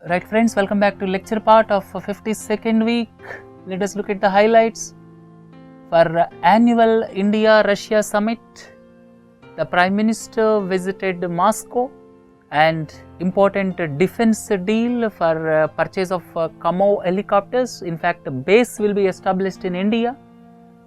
Right friends, welcome back to lecture part of 52nd week. Let us look at the highlights. For annual India-Russia summit, the Prime Minister visited Moscow and important defense deal for purchase of Kamov helicopters. In fact, a base will be established in India.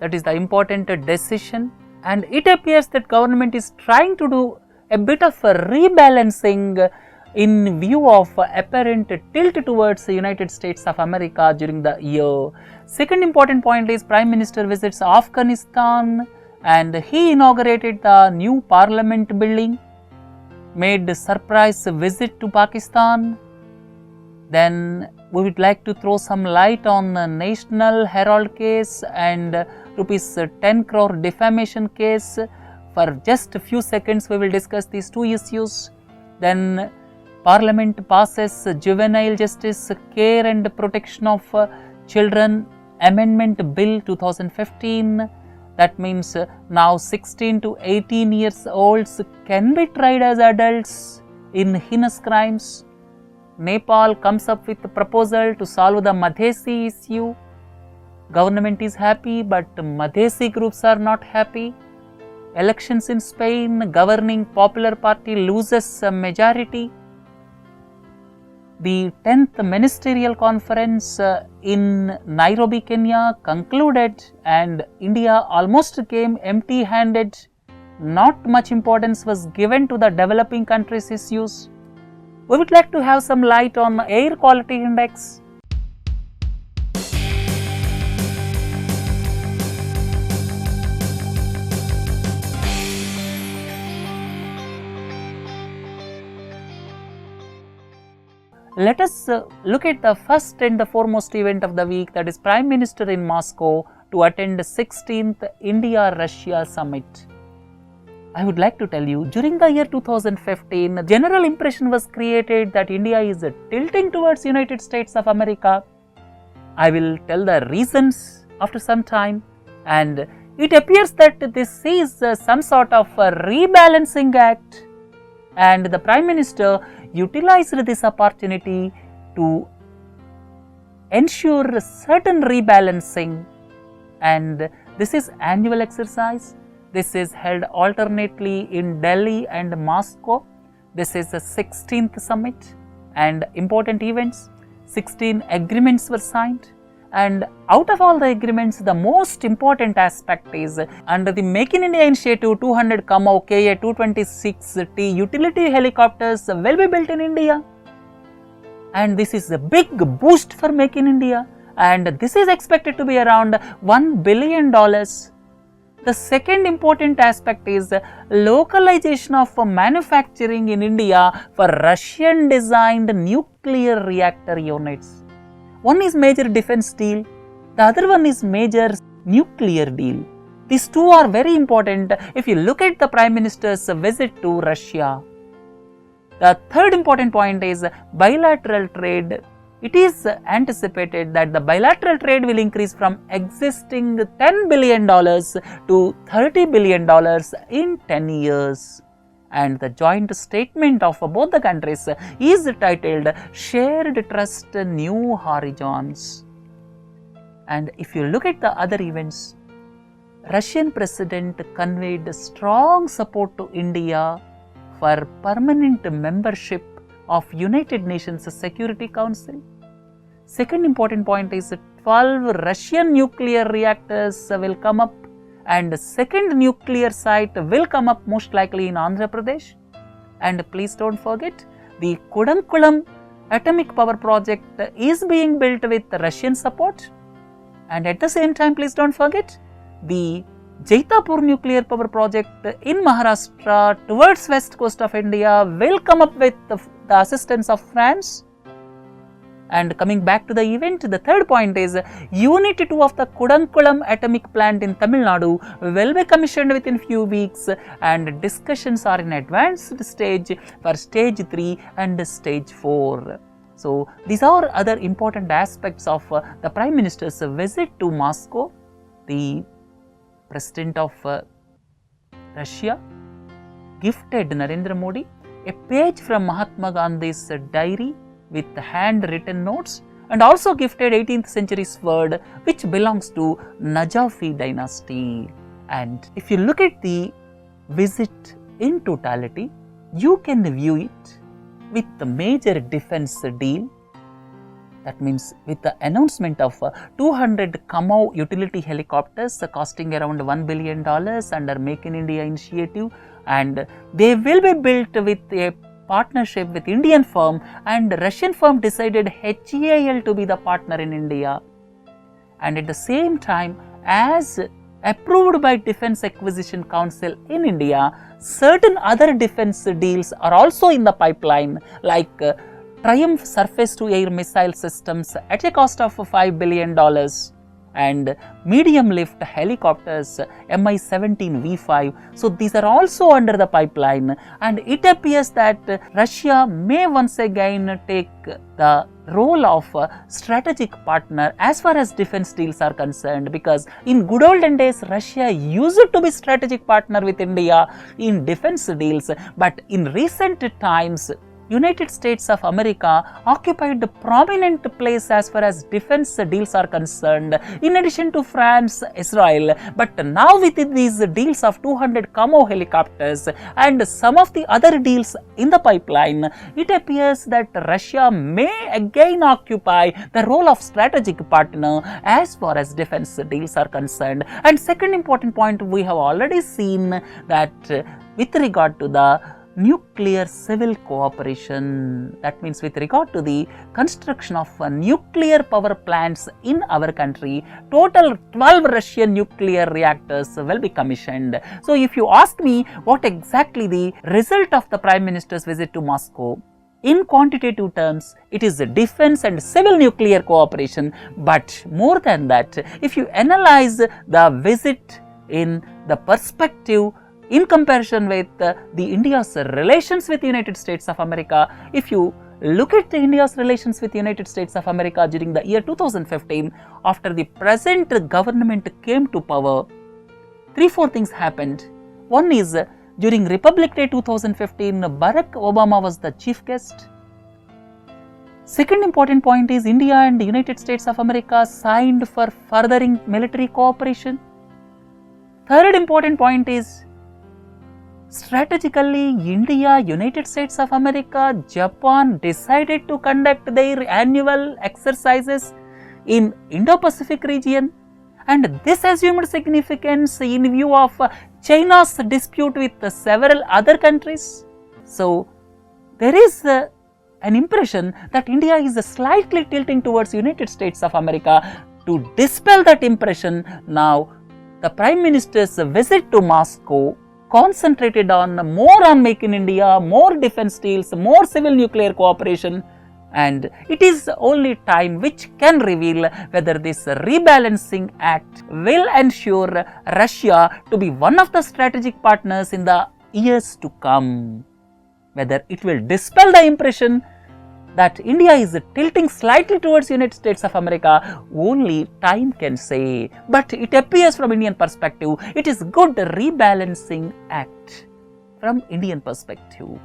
That is the important decision, and it appears that government is trying to do a bit of a rebalancing in view of apparent tilt towards the United States of America during the year. Second important point is Prime Minister visits Afghanistan and he inaugurated the new parliament building, made a surprise visit to Pakistan. Then we would like to throw some light on the National Herald case and rupees 10 crore defamation case. For just a few seconds we will discuss these two issues. Then Parliament passes Juvenile Justice Care and Protection of Children Amendment Bill 2015. That means now 16 to 18 years olds can be tried as adults in heinous crimes. Nepal comes up with a proposal to solve the Madhesi issue. Government is happy, but Madhesi groups are not happy. Elections in Spain, governing Popular Party loses a majority. The 10th Ministerial Conference in Nairobi, Kenya concluded and India almost came empty-handed. Not much importance was given to the developing countries' issues. We would like to have some light on air quality index. Let us look at the first and the foremost event of the week, that is Prime Minister in Moscow to attend the 16th India-Russia summit. I would like to tell you, during the year 2015, a general impression was created that India is tilting towards United States of America. I will tell the reasons after some time, and it appears that this is some sort of a rebalancing act, and the Prime Minister utilized this opportunity to ensure certain rebalancing, and this is annual exercise. This is held alternately in Delhi and Moscow. This is the 16th summit and important events. 16 agreements were signed, and out of all the agreements, the most important aspect is under the Make in India initiative, 200 Kamov Ka-226T utility helicopters will be built in India, and this is a big boost for Make in India, and this is expected to be around $1 billion. The second important aspect is localization of manufacturing in India for Russian designed nuclear reactor units. One is major defense deal, the other one is major nuclear deal. These two are very important if you look at the Prime Minister's visit to Russia. The third important point is bilateral trade. It is anticipated that the bilateral trade will increase from existing $10 billion to $30 billion in 10 years. And the joint statement of both the countries is titled Shared Trust New Horizons. And if you look at the other events, Russian President conveyed strong support to India for permanent membership of United Nations Security Council. Second important point is 12 Russian nuclear reactors will come up, and second nuclear site will come up most likely in Andhra Pradesh. And please don't forget, the Kudankulam atomic power project is being built with Russian support. And at the same time, please don't forget, the Jaitapur nuclear power project in Maharashtra towards west coast of India will come up with the assistance of France. And coming back to the event, the third point is Unit 2 of the Kudankulam atomic plant in Tamil Nadu will be commissioned within few weeks, and discussions are in advanced stage for stage 3 and stage 4. So these are other important aspects of the Prime Minister's visit to Moscow. The President of Russia gifted Narendra Modi a page from Mahatma Gandhi's diary with handwritten notes, and also gifted 18th century sword which belongs to Najafi dynasty. And if you look at the visit in totality, you can view it with the major defense deal. That means with the announcement of 200 Kamau utility helicopters costing around $1 billion under Make in India initiative, and they will be built with a partnership with Indian firm, and Russian firm decided HAL to be the partner in India. And at the same time, as approved by Defence Acquisition Council in India, certain other defence deals are also in the pipeline, like Triumph surface-to-air missile systems at a cost of $5 billion and medium-lift helicopters Mi-17 V5. So, these are also under the pipeline, and it appears that Russia may once again take the role of strategic partner as far as defense deals are concerned, because in good olden days Russia used to be strategic partner with India in defense deals, but in recent times United States of America occupied a prominent place as far as defense deals are concerned, in addition to France, Israel. But now with these deals of 200 Kamau helicopters and some of the other deals in the pipeline, it appears that Russia may again occupy the role of strategic partner as far as defense deals are concerned. And second important point, we have already seen that with regard to the nuclear civil cooperation, that means with regard to the construction of nuclear power plants in our country, total 12 Russian nuclear reactors will be commissioned. So, if you ask me what exactly the result of the Prime Minister's visit to Moscow, in quantitative terms, it is a defense and civil nuclear cooperation, but more than that, if you analyze the visit in the perspective in comparison with the India's relations with the United States of America, if you look at the India's relations with the United States of America during the year 2015, after the present government came to power, 3-4 things happened. One is, during Republic Day 2015, Barack Obama was the chief guest. Second important point is, India and the United States of America signed for furthering military cooperation. Third important point is, strategically, India, United States of America, Japan decided to conduct their annual exercises in Indo-Pacific region, and this assumed significance in view of China's dispute with several other countries. So, there is an impression that India is slightly tilting towards United States of America. To dispel that impression, now the Prime Minister's visit to Moscow concentrated on more on Make in India, more defense deals, more civil nuclear cooperation, and it is only time which can reveal whether this rebalancing act will ensure Russia to be one of the strategic partners in the years to come. Whether it will dispel the impression that India is tilting slightly towards United States of America, only time can say. But it appears from Indian perspective, it is good rebalancing act from Indian perspective.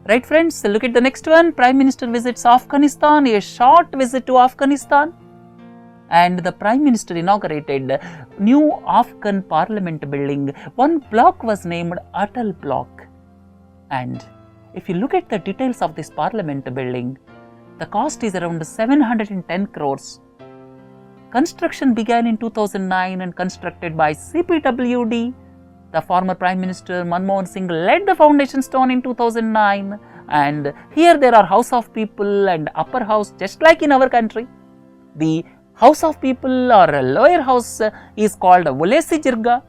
Right friends, look at the next one. Prime Minister visits Afghanistan, a short visit to Afghanistan. And the Prime Minister inaugurated new Afghan Parliament building. One block was named Atal Block. And if you look at the details of this Parliament building, the cost is around 710 crores. Construction began in 2009 and constructed by CPWD. The former Prime Minister Manmohan Singh led the foundation stone in 2009, and here there are House of People and Upper House, just like in our country. The House of People or lower house is called Vulesi Jirga,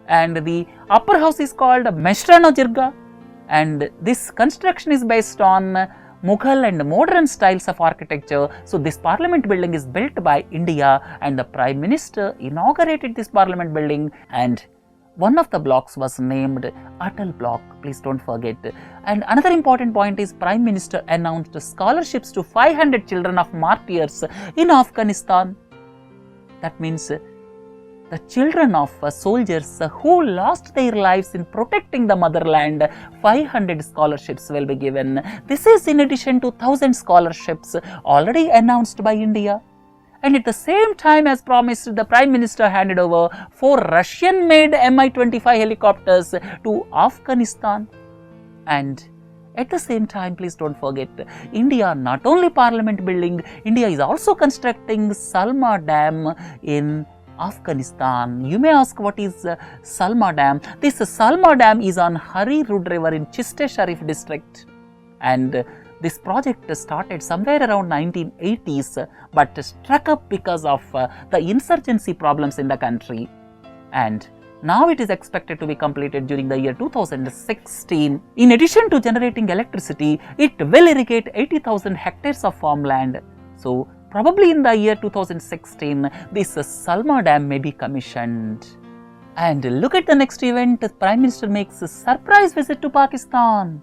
and the upper house is called Meshrano Jirga. And this construction is based on Mughal and modern styles of architecture. So, this Parliament building is built by India, and the Prime Minister inaugurated this Parliament building, and one of the blocks was named Atal Block, please don't forget. And another important point is, Prime Minister announced scholarships to 500 children of martyrs in Afghanistan. That means the children of soldiers who lost their lives in protecting the motherland, 500 scholarships will be given. This is in addition to 1000 scholarships already announced by India. And at the same time, as promised, the Prime Minister handed over 4 Russian-made Mi-25 helicopters to Afghanistan. And at the same time, please don't forget, India not only parliament building, India is also constructing Salma Dam in Afghanistan. You may ask, what is Salma Dam? This Salma Dam is on Hari Rud River in Chiste Sharif district, and this project started somewhere around 1980s but struck up because of the insurgency problems in the country, and now it is expected to be completed during the year 2016. In addition to generating electricity, it will irrigate 80,000 hectares of farmland. So probably in the year 2016, this Salma Dam may be commissioned. And look at the next event. The Prime Minister makes a surprise visit to Pakistan.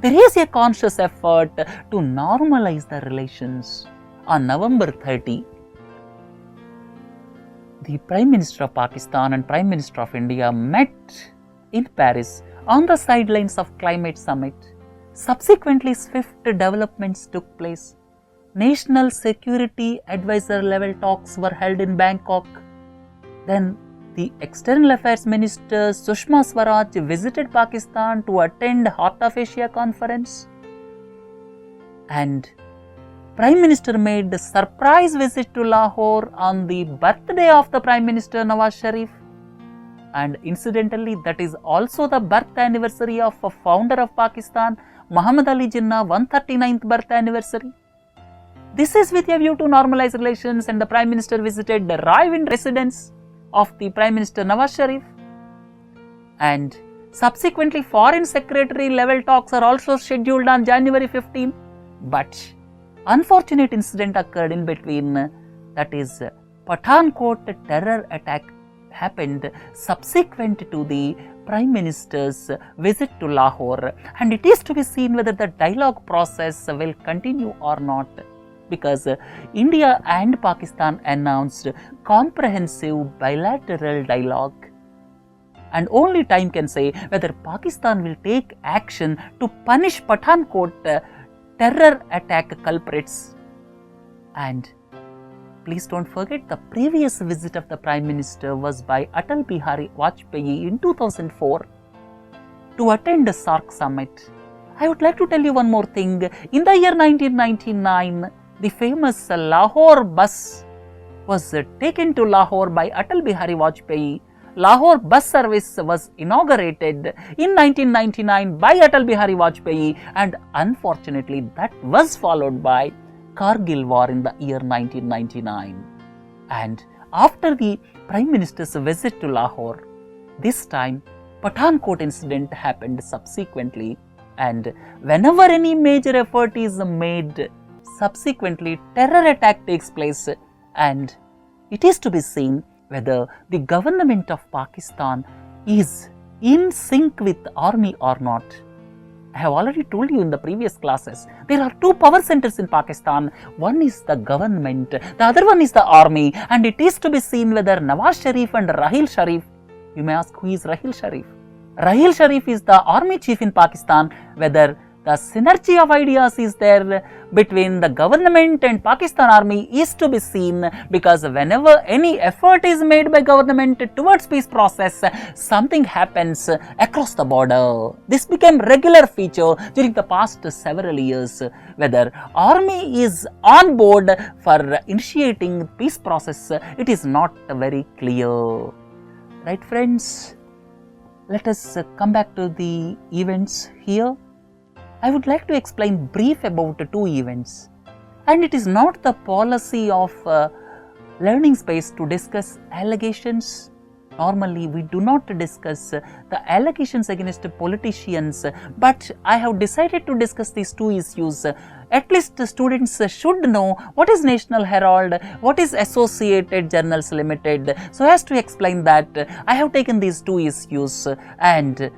There is a conscious effort to normalize the relations. On November 30, the Prime Minister of Pakistan and Prime Minister of India met in Paris on the sidelines of Climate Summit. Subsequently, swift developments took place. National Security Advisor level talks were held in Bangkok. Then the External Affairs Minister Sushma Swaraj visited Pakistan to attend Heart of Asia conference. And Prime Minister made a surprise visit to Lahore on the birthday of the Prime Minister Nawaz Sharif. And incidentally, that is also the birth anniversary of a founder of Pakistan, Muhammad Ali Jinnah, 139th birth anniversary. This is with a view to normalize relations, and the Prime Minister visited the drive-in residence of the Prime Minister Nawaz Sharif. And subsequently, Foreign Secretary level talks are also scheduled on January 15. But unfortunate incident occurred in between, that is Pathankot terror attack happened subsequent to the Prime Minister's visit to Lahore, and it is to be seen whether the dialogue process will continue or not, because India and Pakistan announced comprehensive bilateral dialogue, and only time can say whether Pakistan will take action to punish Pathankot terror attack culprits. And please don't forget, the previous visit of the Prime Minister was by Atal Bihari Vajpayee in 2004 to attend the SAARC summit. I would like to tell you one more thing. In the year 1999, the famous Lahore bus was taken to Lahore by Atal Bihari Vajpayee. Lahore bus service was inaugurated in 1999 by Atal Bihari Vajpayee, and unfortunately that was followed by Kargil war in the year 1999. And after the Prime Minister's visit to Lahore, this time Pathankot incident happened subsequently, and whenever any major effort is made, subsequently terror attack takes place, and it is to be seen whether the government of Pakistan is in sync with army or not. I have already told you in the previous classes, there are two power centers in Pakistan. One is the government, the other one is the army, and it is to be seen whether Nawaz Sharif and Rahil Sharif, you may ask, who is Rahil Sharif? Rahil Sharif is the army chief in Pakistan, whether the synergy of ideas is there between the government and Pakistan army is to be seen, because whenever any effort is made by government towards peace process, something happens across the border. This became regular feature during the past several years. Whether army is on board for initiating peace process, it is not very clear. Right, friends? Let us come back to the events here. I would like to explain brief about two events, and it is not the policy of learning space to discuss allegations. Normally we do not discuss the allegations against politicians, but I have decided to discuss these two issues. At least the students should know what is National Herald, what is Associated Journals Limited. So as to explain that, I have taken these two issues, and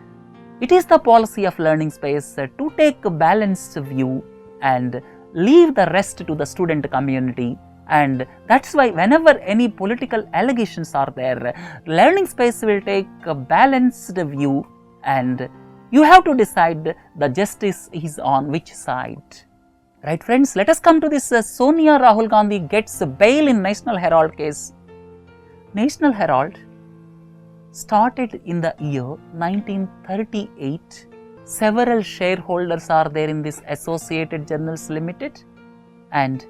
it is the policy of learning space to take a balanced view and leave the rest to the student community And that's why whenever any political allegations are there, learning space will take a balanced view and you have to decide the justice is on which side. Right friends, let us come to this Sonia Rahul Gandhi gets bail in National Herald case. National Herald started in the year 1938. Several shareholders are there in this Associated Journals Limited, and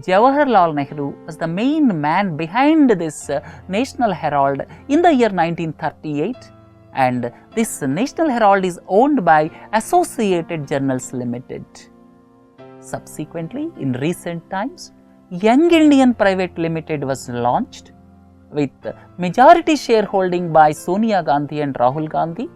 Jawaharlal Nehru was the main man behind this National Herald in the year 1938, and this National Herald is owned by Associated Journals Limited. Subsequently, in recent times, Young Indian Private Limited was launched with majority shareholding by Sonia Gandhi and Rahul Gandhi.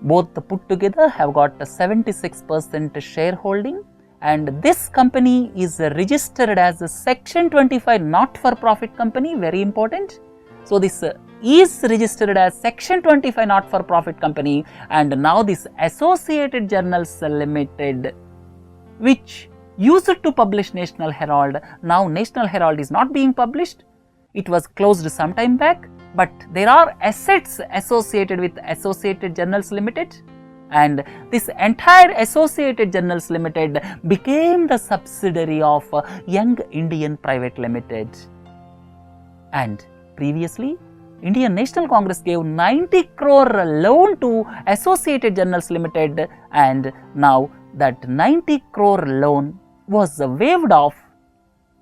Both put together have got 76% shareholding, and this company is registered as a Section 25 not-for-profit company, very important. So, this is registered as Section 25 not-for-profit company, and now this Associated Journals Limited, which used to publish National Herald, now National Herald is not being published. It was closed some time back, but there are assets associated with Associated Journals Limited, and this entire Associated Journals Limited became the subsidiary of Young Indian Private Limited. And previously, Indian National Congress gave 90 crore loan to Associated Journals Limited, and now that 90 crore loan was waived off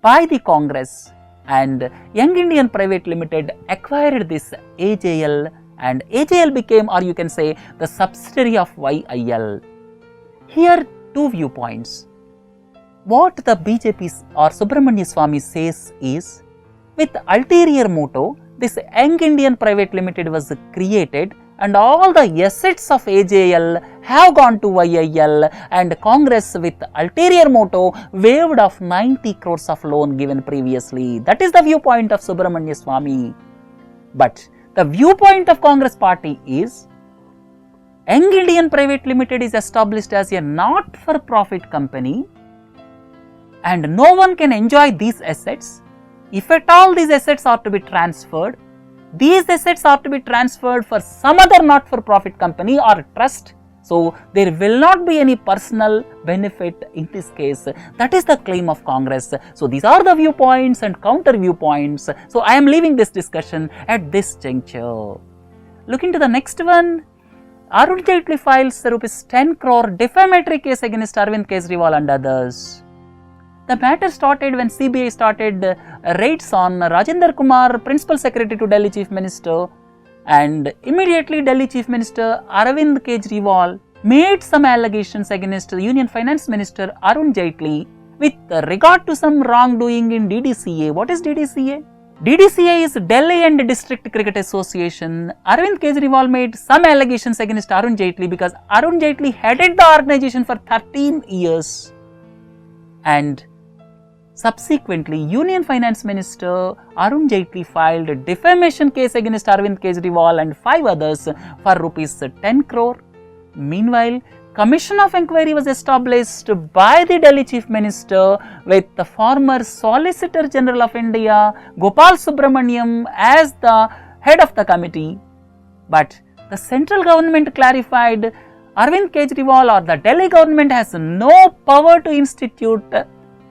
by the Congress, and Young Indian Private Limited acquired this AJL, and AJL became, or you can say, the subsidiary of YIL. Here two viewpoints. What the BJP or Subramania Swamy says is, with ulterior motive, this Young Indian Private Limited was created and all the assets of AJL have gone to YIL, and Congress with ulterior motive waived off 90 crores of loan given previously. That is the viewpoint of Subramania Swamy. But the viewpoint of Congress party is, Young Indian Private Limited is established as a not-for-profit company and no one can enjoy these assets. If at all these assets are to be transferred, these assets are to be transferred for some other not-for-profit company or trust. So, there will not be any personal benefit in this case. That is the claim of Congress. So, these are the viewpoints and counter viewpoints. So, I am leaving this discussion at this juncture. Look into the next one. Arun Jaitley files rupees 10 crore defamatory case against Arvind Kejriwal and others. The matter started when CBI started raids on Rajendra Kumar, Principal Secretary to Delhi Chief Minister, and immediately Delhi Chief Minister Arvind Kejriwal made some allegations against the Union Finance Minister Arun Jaitley with regard to some wrongdoing in DDCA. What is DDCA? DDCA is Delhi and District Cricket Association. Arvind Kejriwal made some allegations against Arun Jaitley because Arun Jaitley headed the organization for 13 years. And subsequently, Union Finance Minister Arun Jaitley filed a defamation case against Arvind Kejriwal and 5 others for rupees 10 crore. Meanwhile, Commission of Inquiry was established by the Delhi Chief Minister with the former Solicitor General of India, Gopal Subramaniam, as the head of the committee. But the central government clarified Arvind Kejriwal or the Delhi government has no power to institute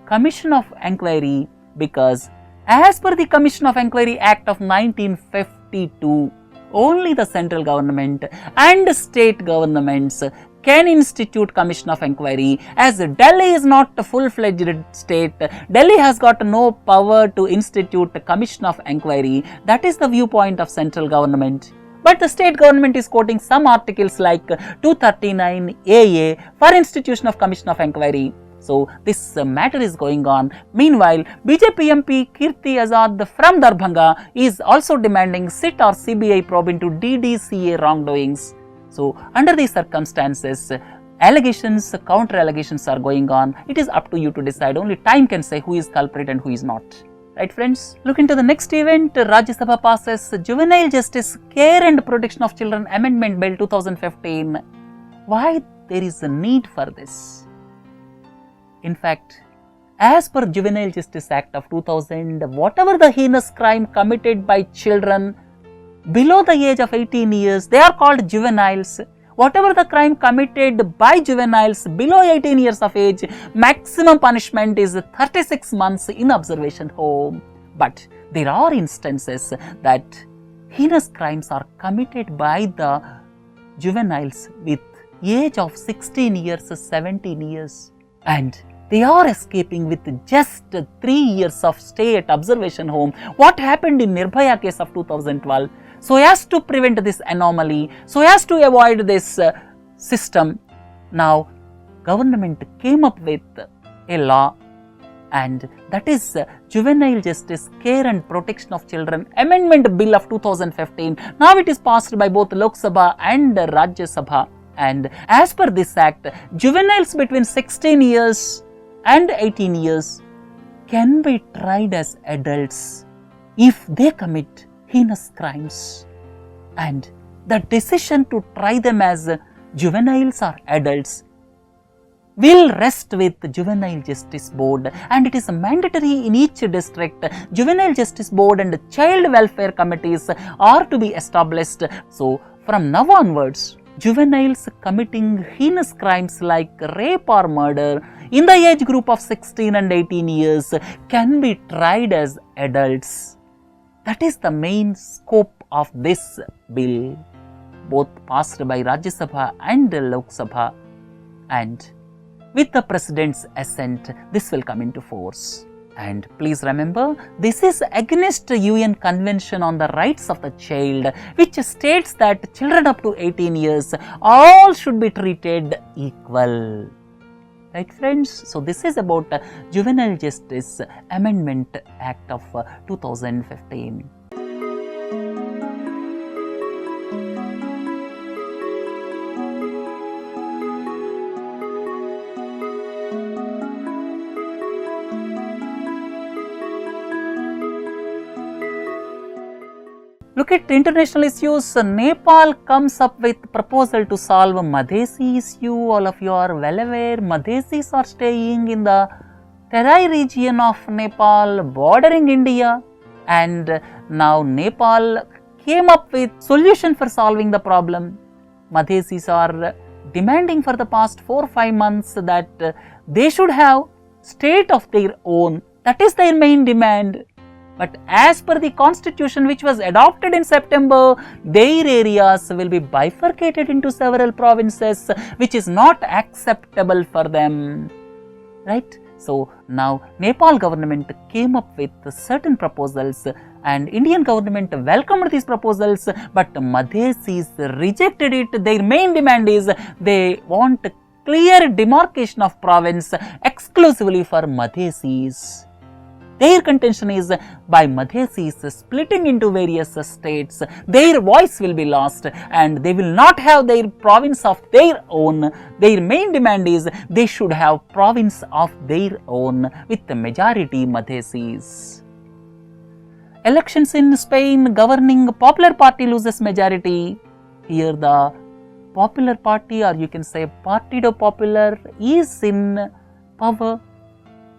Commission of Inquiry because as per the Commission of Inquiry Act of 1952, only the central government and state governments can institute Commission of Inquiry. As Delhi is not a full-fledged state, Delhi has got no power to institute Commission of Inquiry. That is the viewpoint of central government. But the state government is quoting some articles like 239 AA for institution of Commission of Inquiry. So, this matter is going on. Meanwhile, BJP MP Kirti Azad from Darbhanga is also demanding SIT or CBI probe into DDCA wrongdoings. So, under these circumstances, allegations, counter allegations are going on. It is up to you to decide. Only time can say who is culprit and who is not. Right friends, look into the next event. Rajya Sabha passes Juvenile Justice Care and Protection of Children Amendment Bill 2015. Why there is a need for this? In fact, As per Juvenile Justice Act of 2000, whatever the heinous crime committed by children below the age of 18 years, they are called juveniles. Whatever the crime committed by juveniles below 18 years of age, maximum punishment is 36 months in observation home. But there are instances that heinous crimes are committed by the juveniles with age of 16 years, 17 years, and they are escaping with just 3 years of stay at observation home. What happened in Nirbhaya case of 2012? So as to prevent this anomaly, so as to avoid this system, now government came up with a law, and that is Juvenile Justice Care and Protection of Children Amendment Bill of 2015. Now it is passed by both Lok Sabha and Rajya Sabha, and as per this act, juveniles between 16 years and 18 years can be tried as adults if they commit heinous crimes, and the decision to try them as juveniles or adults will rest with the Juvenile Justice Board, and it is mandatory in each district. Juvenile Justice Board and Child Welfare Committees are to be established. So from now onwards, juveniles committing heinous crimes like rape or murder in the age group of 16 and 18 years can be tried as adults. That is the main scope of this bill, both passed by Rajya Sabha and Lok Sabha, and with the President's assent, this will come into force. And please remember, this is against the UN Convention on the Rights of the Child, which states that children up to 18 years all should be treated equal. Right, friends? So this is about Juvenile Justice Amendment Act of 2015. Look at international issues. Nepal comes up with proposal to solve Madhesi issue. All of you are well aware, Madhesis are staying in the Terai region of Nepal, bordering India, and now Nepal came up with solution for solving the problem. Madhesis are demanding for the past 4 or 5 months that they should have state of their own. That is their main demand. But as per the constitution which was adopted in September, their areas will be bifurcated into several provinces, which is not acceptable for them. Right? So now Nepal government came up with certain proposals, and Indian government welcomed these proposals, but Madhesis rejected it. Their main demand is they want clear demarcation of province exclusively for Madhesis. Their contention is by Madhesis splitting into various states, their voice will be lost and they will not have their province of their own. Their main demand is they should have province of their own with the majority Madhesis. Elections in Spain, governing Popular Party loses majority. Here the Popular Party, or you can say Partido Popular, is in power.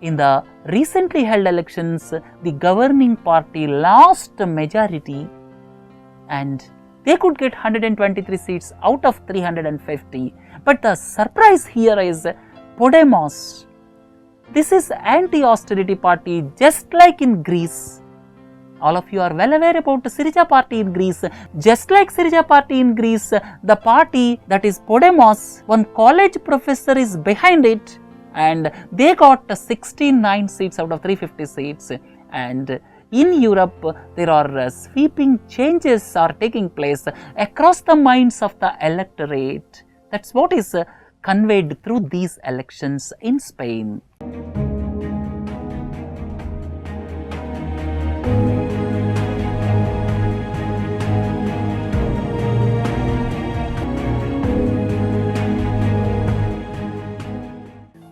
In the recently held elections, the governing party lost majority and they could get 123 seats out of 350. But the surprise here is Podemos. This is anti-austerity party, just like in Greece. All of you are well aware about Syriza party in Greece. Just like Syriza party in Greece, the party that is Podemos, one college professor is behind it, and they got 69 seats out of 350 seats. And in Europe, there are sweeping changes are taking place across the minds of the electorate. That's what is conveyed through these elections in Spain.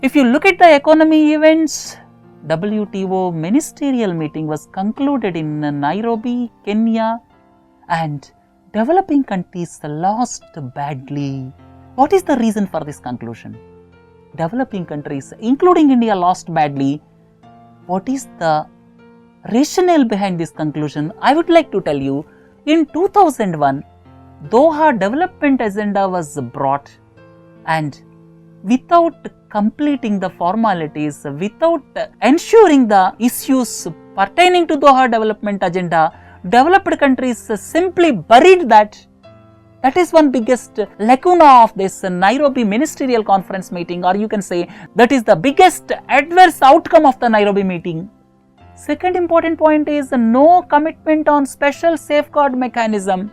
If you look at the economy events, WTO ministerial meeting was concluded in Nairobi, Kenya, and developing countries lost badly. What is the reason for this conclusion? Developing countries, including India, lost badly What is the rationale behind this conclusion? I would like to tell you, in 2001, Doha Development Agenda was brought, and without completing the formalities, without ensuring the issues pertaining to Doha Development Agenda, developed countries simply buried that. That is one biggest lacuna of this Nairobi Ministerial Conference meeting, or you can say that is the biggest adverse outcome of the Nairobi meeting. Second important point is no commitment on special safeguard mechanism.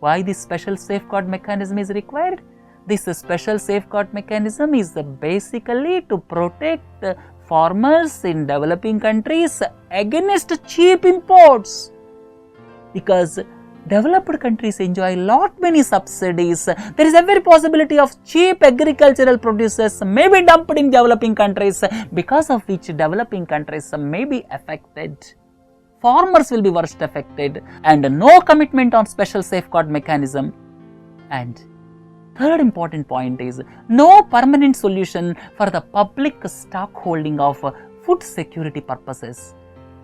Why this special safeguard mechanism is required? This special safeguard mechanism is basically to protect farmers in developing countries against cheap imports, because developed countries enjoy many subsidies. There is every possibility of cheap agricultural produces may be dumped in developing countries, because of which developing countries may be affected. Farmers will be worst affected, and no commitment on special safeguard mechanism. And third important point is no permanent solution for the public stockholding of food security purposes.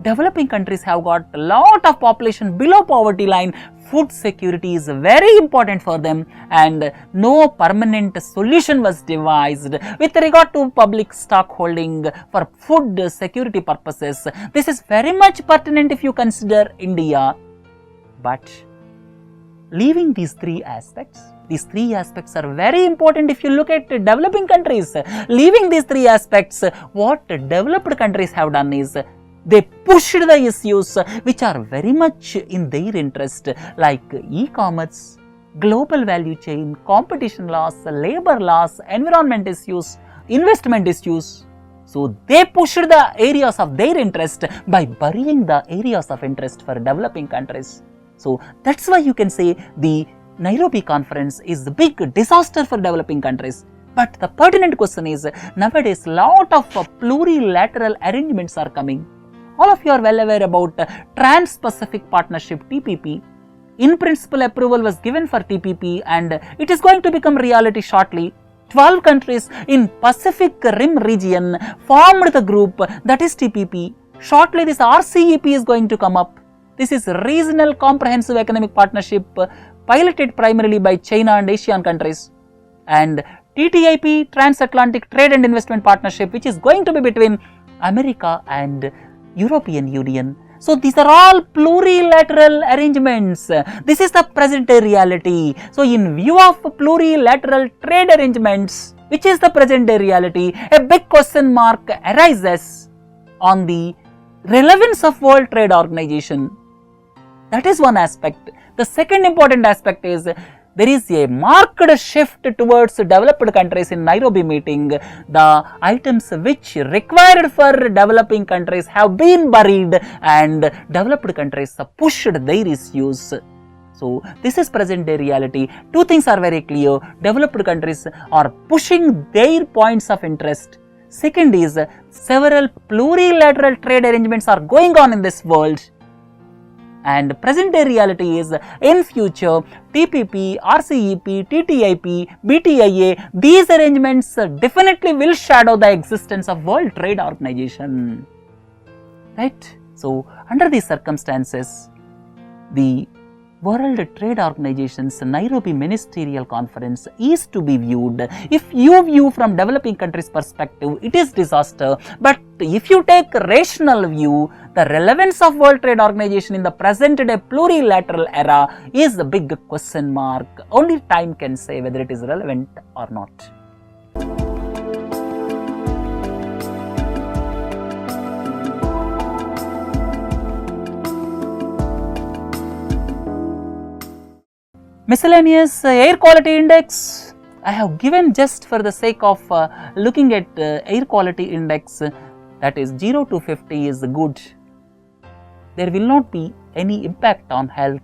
Developing countries have got a lot of population below poverty line. Food security is very important for them, and no permanent solution was devised with regard to public stockholding for food security purposes. This is very much pertinent if you consider India. But leaving these three aspects are very important if you look at developing countries. Leaving these three aspects, what developed countries have done is they pushed the issues which are very much in their interest, like e-commerce, global value chain, competition laws, labor laws, environment issues, investment issues. So they pushed the areas of their interest by burying the areas of interest for developing countries. So that's why you can say the Nairobi conference is a big disaster for developing countries. But the pertinent question is, nowadays lot of plurilateral arrangements are coming. All of you are well aware about Trans-Pacific Partnership TPP. In principle, approval was given for TPP, and it is going to become reality shortly. 12 countries in Pacific Rim region formed the group that is TPP. Shortly this RCEP is going to come up. This is Regional Comprehensive Economic Partnership piloted primarily by China and Asian countries. And TTIP, Transatlantic Trade and Investment Partnership, which is going to be between America and European Union. So these are all plurilateral arrangements. This is the present day reality. So in view of plurilateral trade arrangements, which is the present day reality, a big question mark arises on the relevance of World Trade Organization. That is one aspect. The second important aspect is there is a marked shift towards developed countries in Nairobi meeting. The items which required for developing countries have been buried, and developed countries pushed their issues. So this is present day reality. Two things are very clear. Developed countries are pushing their points of interest. Second is several plurilateral trade arrangements are going on in this world. And present day reality is, in future, TPP, RCEP, TTIP, BTIA, these arrangements definitely will shadow the existence of World Trade Organization. Right? So, under these circumstances, the World Trade Organization's Nairobi Ministerial Conference is to be viewed. If you view from developing countries' perspective, it is disaster. But if you take a rational view, the relevance of World Trade Organization in the present day plurilateral era is a big question mark. Only time can say whether it is relevant or not. Miscellaneous air quality index, I have given just for the sake of looking at air quality index, that is 0 to 50 is good. There will not be any impact on health,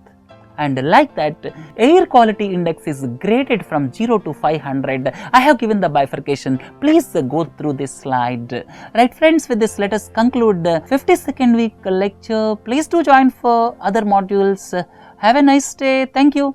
and like that air quality index is graded from 0 to 500. I have given the bifurcation. Please go through this slide. Right friends, with this let us conclude the 52nd week lecture. Please do join for other modules. Have a nice day. Thank you.